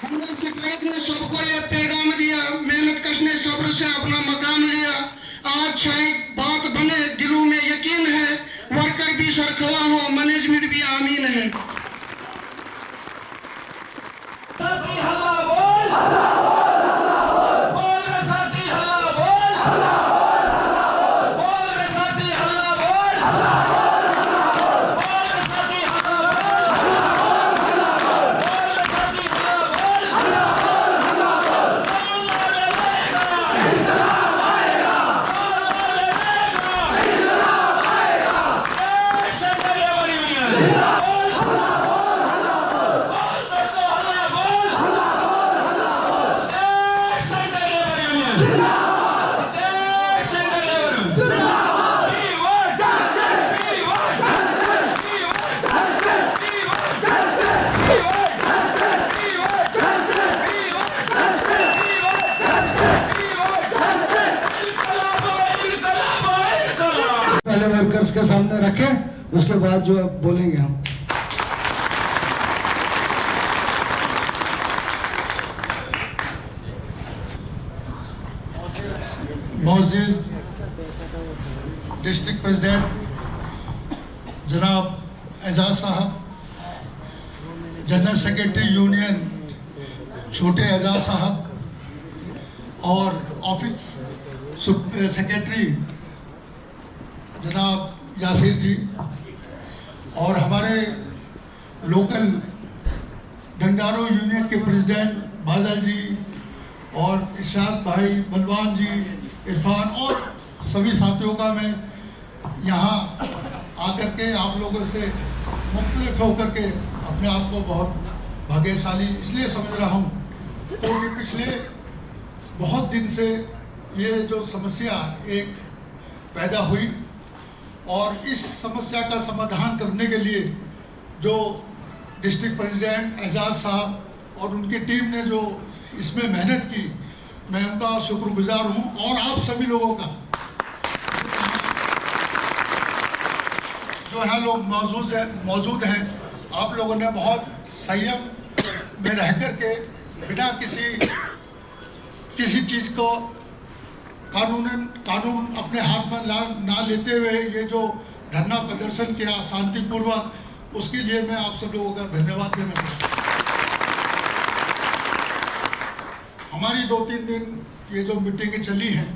ने सबको ये पैगाम दिया, मेहनत कश ने सब्र से अपना मकाम लिया। आज शायद बात बने, दिलों में यकीन है, वर्कर भी सरखवा हो, मैनेजमेंट भी आमीन है। पहले वर्कर्स के सामने रखें, उसके बाद जो बोलेंगे हम। मोअज़्ज़िज़ डिस्ट्रिक्ट प्रेसिडेंट जनाब एजाज साहब, जनरल सेक्रेटरी यूनियन छोटे एजाज साहब और ऑफिस सेक्रेटरी जनाब यासिर जी और हमारे लोकल गंगारो यूनियन के प्रेसिडेंट बादल जी और इरशाद भाई, बलवान जी, इरफान और सभी साथियों का मैं यहाँ आकर के आप लोगों से मुख्तलिफ होकर के अपने आप को बहुत भाग्यशाली इसलिए समझ रहा हूँ क्योंकि पिछले बहुत दिन से ये जो समस्या एक पैदा हुई और इस समस्या का समाधान करने के लिए जो डिस्ट्रिक्ट प्रेसिडेंट एजाज साहब और उनकी टीम ने जो इसमें मेहनत की, मैं उनका शुक्रगुजार हूं और आप सभी लोगों का जो यहाँ लोग मौजूद हैं। आप लोगों ने बहुत संयम में रह कर के बिना किसी चीज़ को कानून अपने हाथ में ना लेते हुए ये जो धरना प्रदर्शन किया शांतिपूर्वक, उसके लिए मैं आप सब लोगों का धन्यवाद देना चाहता हूँ। हमारी 2-3 दिन ये जो मीटिंगें चली हैं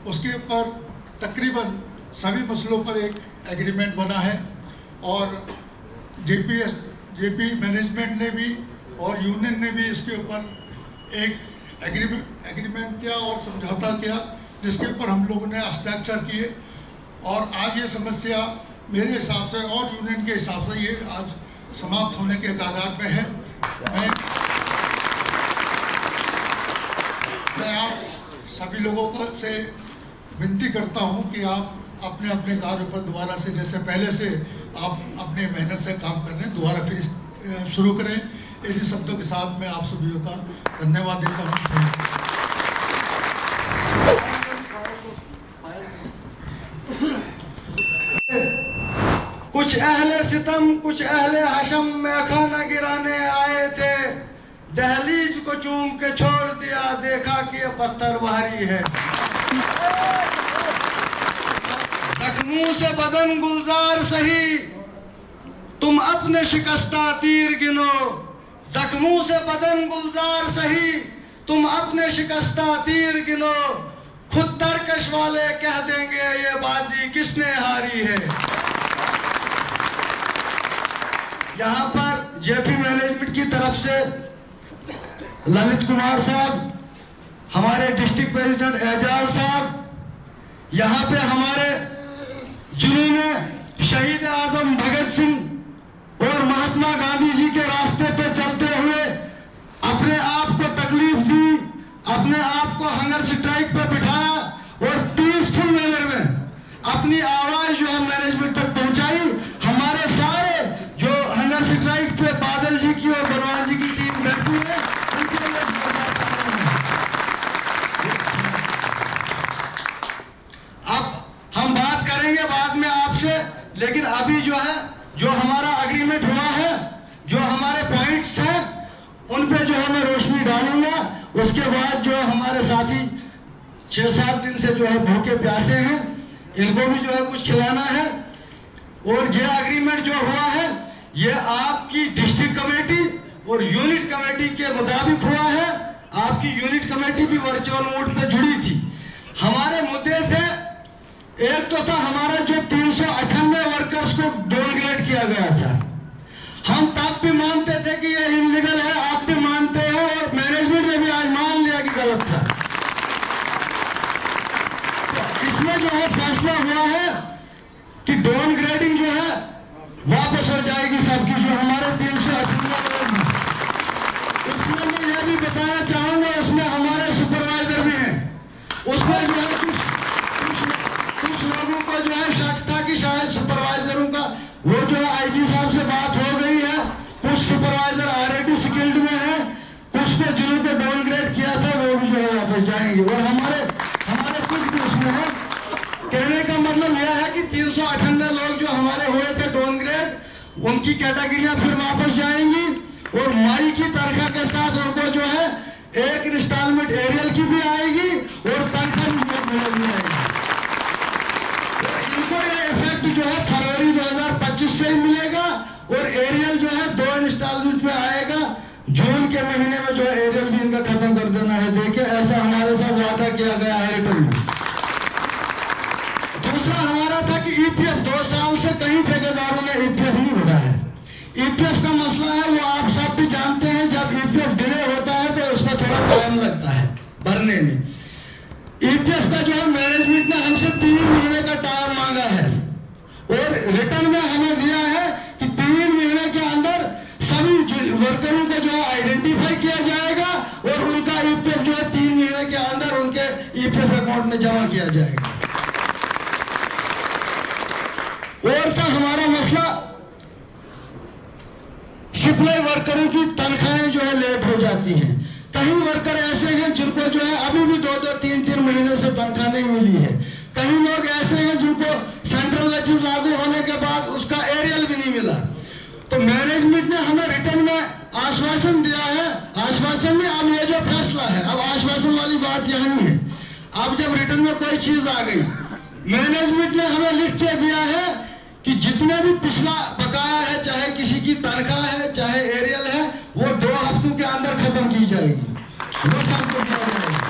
उसके ऊपर तकरीबन सभी मसलों पर एक एग्रीमेंट बना है और जेपी मैनेजमेंट ने भी और यूनियन ने भी इसके ऊपर एक एग्रीमेंट किया और समझौता किया, जिसके ऊपर हम लोगों ने हस्ताक्षर किए और आज ये समस्या मेरे हिसाब से और यूनियन के हिसाब से ये आज समाप्त होने के कगार पे है। मैं आप सभी लोगों को से विनती करता हूं कि आप अपने अपने कार्य पर दोबारा से जैसे पहले से आप अपने मेहनत से काम कर रहे हैं दोबारा फिर शुरू करें। इन्हीं शब्दों के साथ मैं आप सभी का धन्यवाद देता हूँ। कुछ अहले सितम कुछ अहले हशम में खाना गिराने आए थे, दहलीज को चूम के छोड़ दिया, देखा कि ये पत्थर भारी है। जख्मों से बदन गुलजार सही, तुम अपने शिकस्ता तीर गिनो। जख्मों से बदन गुलजार सही, तुम अपने शिकस्ता तीर गिनो। खुद तरकश वाले कह देंगे ये बाजी किसने हारी है। यहाँ पर जेपी मैनेजमेंट की तरफ से ललित कुमार साहब, हमारे डिस्ट्रिक्ट प्रेसिडेंट एजाज साहब, यहाँ पे हमारे जिन्होंने शहीद आजम भगत सिंह और महात्मा गांधी जी के रास्ते पे चलते हुए अपने आप को तकलीफ दी, अपने आप को हंगर स्ट्राइक पे बिठाया और पीसफुल मैनर में अपनी आवाज जो है मैनेजमेंट तक पहुंचाई। हमारे सारे जो हंगर स्ट्राइक पे बादल जी की और बलवान जी की टीम बैठी है, उनके लिए अब हम बात करेंगे बाद में आपसे, लेकिन अभी जो है जो हमारा एग्रीमेंट हुआ है, जो हमारे पॉइंट्स हैं, उन पे जो हमें रोशनी डालूंगा। उसके बाद जो हमारे साथी 6-7 दिन से जो है भूखे प्यासे हैं, इनको भी जो है कुछ खिलाना है। और ये एग्रीमेंट जो हुआ है ये आपकी डिस्ट्रिक्ट कमेटी और यूनिट कमेटी के मुताबिक हुआ है। आपकी यूनिट कमेटी भी वर्चुअल मोड पे जुड़ी थी। हमारे मुद्दे थे, एक तो था हमारा जो 398 वर्कर्स को डाउनग्रेड किया गया था। हम तब भी मानते थे कि ये इलीगल है, आप भी मानते हैं और मैनेजमेंट ने भी आज मान लिया कि गलत था। तो इसमें जो है फैसला हुआ है कि डाउनग्रेडिंग जो है वापस हो जाएगी सबकी, जो हमारे 398 लोग हैं। उसमें मैं ये भी बताना चाहूंगा, उसमें हमारे सुपरवाइजर भी हैं। उसमें जो है कुछ लोगों को जो है शक था कि शायद सुपरवाइजरों का वो जो है आईजी साहब से बात हो गई है। कुछ सुपरवाइजर ऑलरेडी स्किल्ड में है, कुछ को जिन्होंने डाउनग्रेड किया था वो भी जो है वापस जाएंगे। और हमारे कुछ भी उसमें है। कहने का मतलब यह है कि 398 लोग जो हमारे हुए थे डाउनग्रेड, उनकी कैटेगरियां फिर वापस जाएंगी और मई की तनख्वाह के साथ उनको जो है एक इंस्टॉलमेंट एरियल की भी आएगी और तनख्वाह भी आएगी। इनको ये इफेक्ट जो है फरवरी 2025 से ही मिलेगा और एरियल जो है 2 इंस्टॉलमेंट में आएगा। जून के महीने में जो है एरियल भी इनका खत्म कर देना है। देखिए ऐसा हमारे साथ वादा किया गया है रिटर्न में। दूसरा हमारा था कि ईपीएफ 2 साल से कहीं ठेकेदारों ने ईपीएफ नहीं भरा है। ईपीएफ का मसला है वो आप सब भी जानते हैं, जब ईपीएफ डिले होता है तो उसमें थोड़ा टाइम लगता है भरने में। ईपीएफ का जो है मैनेजमेंट ने हमसे 3 महीने का टाइम मांगा है और रिटर्न में हमें दिया है कि 3 महीने के अंदर सभी वर्करों को जो है आइडेंटिफाई किया जाएगा और उनका ईपीएफ जो है 3 महीने के अंदर उनके ईपीएफ अकाउंट में जमा किया जाएगा। और था हमारा मसला सप्लाई वर्करों की तनख्वाहें जो है लेट हो जाती हैं। कई वर्कर ऐसे हैं जिनको जो है अभी भी 2-2, 3-3 महीने से तनख्वाह नहीं मिली है। कई लोग ऐसे हैं जिनको सेंट्रल वेजेस लागू होने के बाद उसका एरियल भी नहीं मिला। तो मैनेजमेंट ने हमें रिटर्न में आश्वासन दिया है। आश्वासन में अब ये जो फैसला है, अब आश्वासन वाली बात यहाँ नहीं है। अब जब रिटर्न में कोई चीज आ गई, मैनेजमेंट ने हमें लिख के दिया है कि जितने भी पिछला बकाया है, चाहे किसी की तनख्वाह है चाहे एरियल है, वो 2 हफ्तों के अंदर खत्म की जाएगी। वो सबको दिया जाएगा।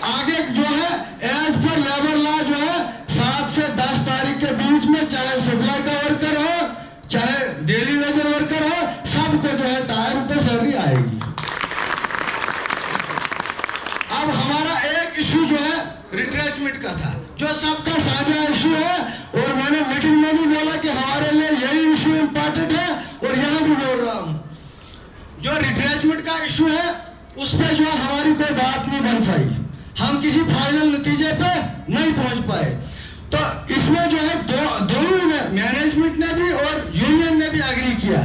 आगे जो है एज पर लेबर लॉ जो है 7 से 10 तारीख के बीच में, चाहे सप्लाई का वर्कर हो चाहे डेली वेजर वर्कर हो, सबको जो है टाइम पे सैलरी आएगी। अब हमारा एक इशू जो है रिट्रेचमेंट का था, जो सबका साझा इशू है और मैंने मीटिंग में भी बोला कि हमारे लिए यही इशू इंपॉर्टेंट है और यहां भी बोल रहा हूं। जो रिट्रेचमेंट का इशू है उस पर जो हमारी कोई बात नहीं बन पाई, हम किसी फाइनल नतीजे पे नहीं पहुंच पाए। तो इसमें जो है दोनों ने, मैनेजमेंट ने भी और यूनियन ने भी एग्री किया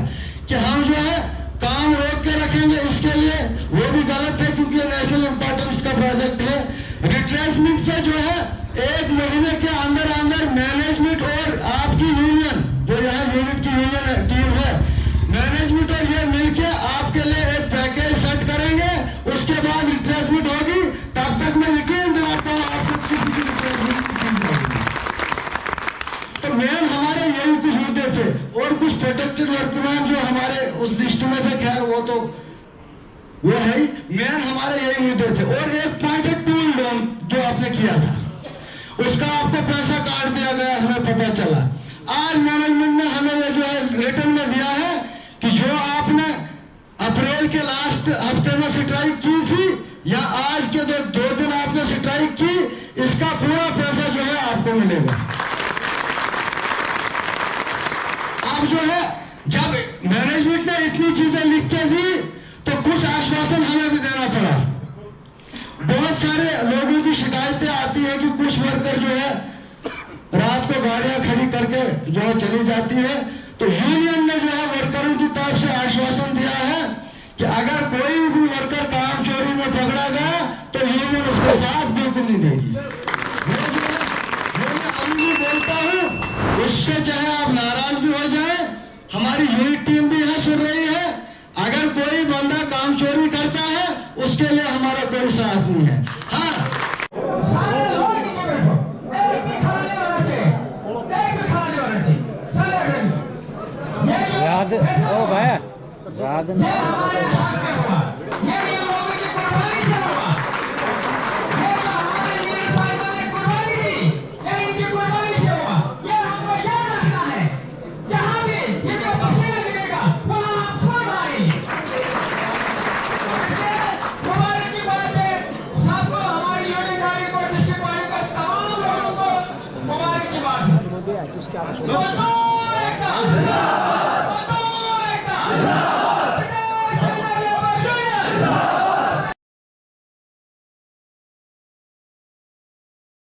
कि हम जो है काम रोक के रखेंगे। इसके लिए वो भी गलत है क्योंकि नेशनल इंपॉर्टेंस का प्रोजेक्ट है। रिट्रेचमेंट पे जो है 1 महीने के अंदर अंदर मैनेजमेंट और आपकी यूनियन, जो यहाँ यूनिट की यूनियन टीम है, मैनेजमेंट और ये मिलके आपके लिए एक पैकेज सेट करेंगे। उसके बाद रिट्रेचमेंट होगी, तब तक मैं यकीन दिलाता हूँ आपको किसी की रिट्रेचमेंट नहीं होगी। तो मेन हमारे यही कुछ मुद्दे थे और कुछ प्रोटेक्टेड वर्कमैन जो हमारे उस लिस्ट में थे, खैर वो है ही, मेन हमारे यही मुद्दे थे। और एक पॉइंटेड टूल लोन जो आपने किया था उसका आपको पैसा काट दिया गया, हमें पता चला। आज मैनेजमेंट ने हमें ये जो है रिटर्न में दिया है कि जो आपने अप्रैल के लास्ट हफ्ते में स्ट्राइक की थी या आज के 2 दिन आपने स्ट्राइक की, इसका पूरा पैसा जो है आपको मिलेगा। अब जो है जब मैनेजमेंट ने इतनी चीजें लिख के दी तो कुछ आश्वासन हमें भी देना पड़ा। बहुत सारे लोगों की शिकायतें आती है कि कुछ वर्कर जो है रात को गाड़ियां खड़ी करके जो है चली जाती है। तो यूनियन ने जो है वर्करों की तरफ से आश्वासन दिया है कि अगर कोई भी वर्कर काम चोरी में पकड़ा गया तो यूनियन उसके साथ बिल्कुल नहीं देगी। मैं अभी बोलता हूं, उससे चाहे आप नाराज भी हो जाए, हमारी यूनिट टीम भी यहां सुन रही है। अगर कोई बंदा काम चोरी उसके लिए हमारा कोई साथ नहीं है। हाँ, सारे लोग नीचे बैठो, एक भी खड़ा नहीं होना चाहिए, एक भी खड़ा नहीं होना चाहिए, सारे खड़े नीचे। ये जो याद ओ भाई याद ये हमारे हाथ में हुआ, ये लोगों की कुर्बानी से हुआ, ये जो हमारे लीडर साहिबान ने कुर्बानी दी, ये इनकी कुर्बानी से हुआ। ये हमको याद रखना है, जहाँ भी इनका पसीना गिरेगा वहाँ आप खून आएंगे। मुबारक की बात है, सबको हमारी यूनियन वाली को, डिस्ट्रिक्ट वाली को, तमाम लोगों को मुबारक की बात है। दोस्तों,